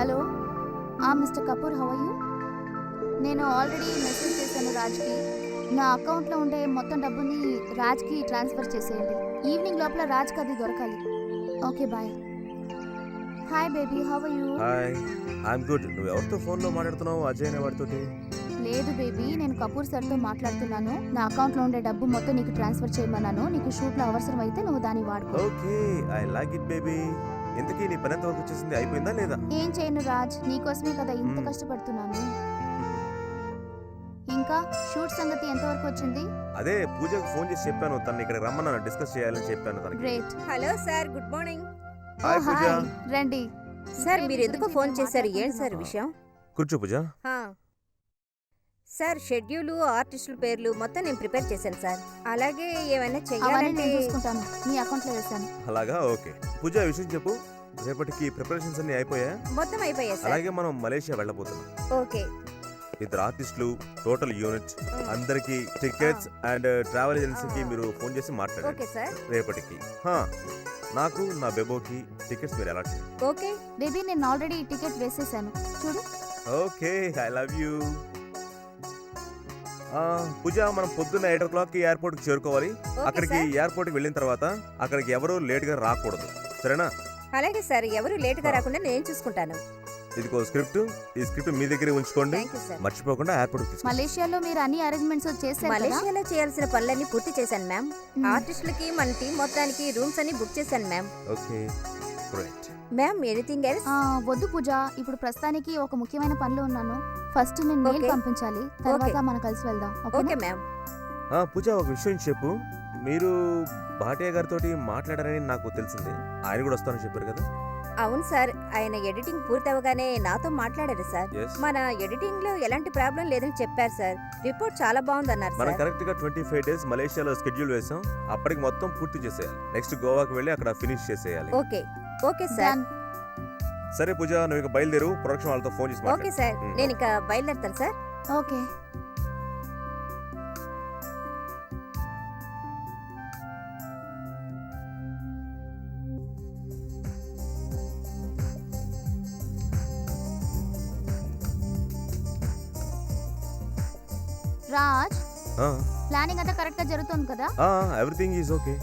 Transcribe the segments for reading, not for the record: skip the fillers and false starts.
Hello mister Kapoor, how are you? నేను already message చేశాను రాజ్కి. నా అకౌంట్లో ఉండే మొత్తం డబ్బుని రాజ్కి ట్రాన్స్ఫర్ చేసేయండి. ఈవినింగ్ లోపల రాజ్కి అది దొరకాలి. Okay, bye. Hi baby, how are you? Hi, I'm good. నువ్వు ఎవరితో ఫోన్లో మాట్లాడుతున్నావు? అజయ్ అనే వాడితోటి? లేదు బేబీ, నేను కపూర్ సార్తో మాట్లాడుతున్నాను. నా అకౌంట్లో ఉండే డబ్బు మొత్తం నీకు ట్రాన్స్ఫర్ చేయమన్నాను. నీకు షూట్లో అవసరం అయితే నువ్వు దాన్ని వాడుకో. Okay, I like it baby. ఇంతకీ నీ పని ఎంత వరకు వచ్చేసింది? అయిపోయిందా లేదా? ఏం చేయను రాజ్, నీకోసమే కదా ఇంత కష్టపడుతున్నాను. ఇంకా షూట్ సంగతి ఎంతవరకు వచ్చింది? అదే పూజకు ఫోన్ చేసి చెప్పాను, తను ఇక్కడ రమ్మన్నాను, డిస్కస్ చేయాలని చెప్పాను తనకి. Great. Hello sir, good morning. Hi Pooja. రండి సార్, మీరు ఎందుకు ఫోన్ చేశారు? ఏంటి సార్ విషయం? కూర్చో పూజ. సార్, షెడ్యూల్, ఆర్టిస్టుల పేర్లు మొత్తం నేను ప్రిపేర్ చేశాను సార్. అలాగే ఏమైనా అవన్నీ చెయ్యాలంటే నేను చూసుకుంటాను. మీ అకౌంట్లో వేసాను. అలాగా, ఓకే. పూజ విషయం చెప్పు. రేపటికి ప్రిపరేషన్స్ అన్ని అయిపోయా? మొత్తం అయిపోయా సార్. అలాగే మనం మలేషియా వెళ్ళబోతున్నాం. ఓకే. ఇద్దరు ఆర్టిస్టులు, టోటల్ యూనిట్, అందరికి టికెట్స్ అండ్ ట్రావెల్ ఏజెన్సీకి మీరు ఫోన్ చేసి మాట్లాడండి ఓకే సార్. రేపటికి. నాకు నా బెబోకి టికెట్స్ మీరు ఎలా చేయండి. ఓకే బేబీ, నేను ఆల్రెడీ టికెట్ వేసేసాను, చూడు. Okay, I love you. Pooja, మనం పొద్దున్న 8 o'clock ఎయిర్పోర్ట్ కి చేరుకోవాలి. అక్కడికి ఎయిర్పోర్ట్ కి వెళ్ళిన తర్వాత అక్కడికి ఎవరు లేట్ గా రాకూడదు, సరేనా? అలాగే సార్, ఎవరు లేట్ గా రాకుండా నేను చూసుకుంటాను. ఇదిగో స్క్రిప్ట్, ఈ స్క్రిప్ట్ మీ దగ్గరే ఉంచుకోండి. Thank you sir. మర్చిపోకుండా ఎయిర్పోర్ట్ కి మలేషియాలో మీరు అన్ని అరేంజ్మెంట్స్ చేశారు కదా? మలేషియాలో చేయాల్సిన పనులన్నీ పూర్తి చేశాను మ్యామ్. ఆర్టిస్టులకి మన టీం మొత్తానికి రూమ్స్ అన్ని బుక్ చేశాను ma'am. Okay, great. Ma'am, anything else? వద్దు పూజ, ఇప్పుడు ప్రస్తుతానికి ఒక ముఖ్యమైన పనిలో ఉన్నాను. ఫస్ట్ నేను మెయిల్ Okay. పంపించాలి, తర్వాత మనం కలిసి వెళ్దాం. Okay ma'am. పూజ, ఒక విషయం చెప్పు. మీరు భాటియా గారితో మాట్లాడారని నాకు తెలిసింది. ఆయన కూడా వస్తానని చెప్పారు కదా? అవును సార్, ఆయన ఎడిటింగ్ పూర్తి అవగానే నాతో మాట్లాడారు సార్. Yes. మన ఎడిటింగ్ లో ఎలాంటి ప్రాబ్లం లేదని చెప్పారు సార్. రిపోర్ట్ చాలా బాగుందన్నారు మనం సార్. కరెక్ట్ గా 25 days మలేషియాలో షెడ్యూల్ వేసాం. అప్పటికి మొత్తం పూర్తి చేసేయాలి. నెక్స్ట్ గోవాకి వెళ్ళి అక్కడ ఫినిష్ చేసేయాలి. Okay okay sir. Done. సరే పూజ, నువ్వు ఇక బయలుదేరు. ప్రొడక్షన్ వాళ్ళతో ఫోన్ చేసి ఓకే మాట్లాడు. సార్, నేను ఇక బయలుదేరుతాను సార్. ఓకే. రాజ్, ప్లానింగ్ అంతా కరెక్ట్ గా జరుగుతుంది కదా? Everything is okay.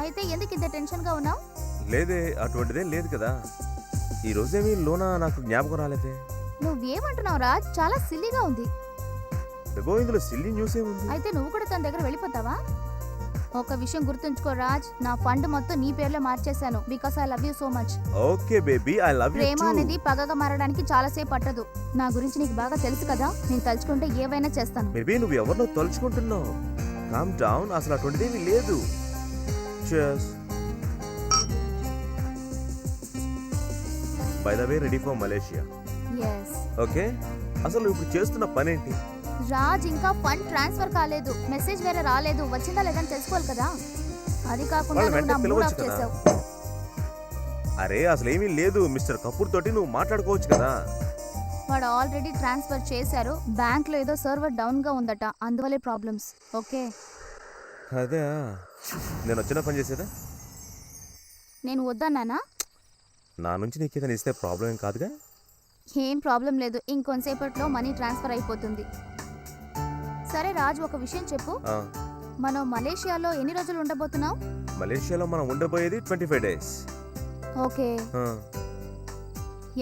అయితే ఎందుకు ఇంత టెన్షన్ గా ఉన్నావు? లేదే, అటువంటిదేం లేదు కదా. ఈ రోజేమీ లోనా నాకు జ్ఞాపకం రాలేదే. నువ్వేమంటున్నావు రాజ్? చాలా సిల్లీగా ఉంది. బెబో, ఇందులో సిల్లీ న్యూస్ ఏముంది? అయితే నువ్వు కూడా తన దగ్గర వెళ్ళిపోతావా? ఒక విషయం గుర్తుంచుకో రాజ్, నా ఫండ్ మొత్తం నీ పేర్లో మార్చేశాను. Because I love you so much. Okay baby, I love you ప్రేమ టూ. అనేది పగగా మారడానికి చాలా సేపు పట్టదు. నా గురించి నీకు బాగా తెలుసు కదా, నేను తలుచుకుంటే ఏవైనా చేస్తాను. బేబీ, నువ్వు ఎవరినో తలుచుకుంటున్నావు. కామ్ డౌన్, అసలు అటువంటిదేమీ లేదు. Cheers. By the way, ready for Malaysia. Yes okay, అసలు నువ్వు ఇప్పుడు చేస్తున్న పని ఏంటి? రాజ్, ఇంకా ఫండ్ ట్రాన్స్ఫర్ కాలేదు, మెసేజ్ వేరే రాలేదు. వచ్చిందా లేదని తెలుసుకోవాలి కదా. అది కాకుండా వాళ్ళు నువ్వు నా వెంటనే మూడ్ ఆఫ్ పిలవచ్చు కదా. చేసావు. అరే, అసలు ఏమీ లేదు. మిస్టర్ కపూర్ తోటి నువ్వు మాట్లాడుకోవచ్చు కదా. వాడు ఆల్రెడీ ట్రాన్స్ఫర్ చేశారు. బ్యాంక్ లో ఏదో సర్వర్ డౌన్ గా ఉందట, అందువల్లే ప్రాబ్లమ్స్. ఓకే, అదే నేను వచ్చిన పని చేసేదా? నేను వద్దన్నానా? నా నుంచి నీకు ఏదైనా ఇస్తే ప్రాబ్లం ఏం కాదుగా. ఏం ప్రాబ్లం లేదు, ఇంకొంతసేపట్లో మనీ ట్రాన్స్ఫర్ అయిపోతుంది. సరే రాజ్, ఒక విషయం చెప్పు. మనం మలేషియాలో ఎన్ని రోజులు ఉండబోతున్నావు? మలేషియాలో మనం ఉండబోయేది 25 days. ఓకే,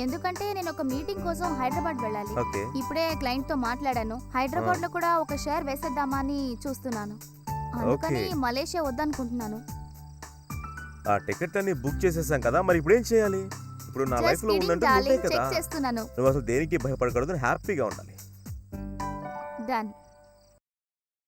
ఎందుకంటే నేను ఒక మీటింగ్ కోసం హైదరాబాద్ వెళ్ళాలి. ఓకే, ఇప్పుడే క్లయింట్ తో మాట్లాడాను. హైదరాబాద్ లో కూడా ఒక షేర్ వేసేద్దామా అని చూస్తున్నాను. అందుకని మలేషియా వద్దనుకుంటున్నాను. ఆ టికెట్ అన్ని బుక్ చేసేసాం కదా, మరి ఇప్పుడు ఏం చేయాలి? ఇప్పుడు నా లైఫ్ లో ఉందంటే నువ్వే కదా. చెక్ చేస్తున్నాను. నువ్వు అసలు దేనికి భయపడకూడదు, హ్యాపీగా ఉండాలి. డన్.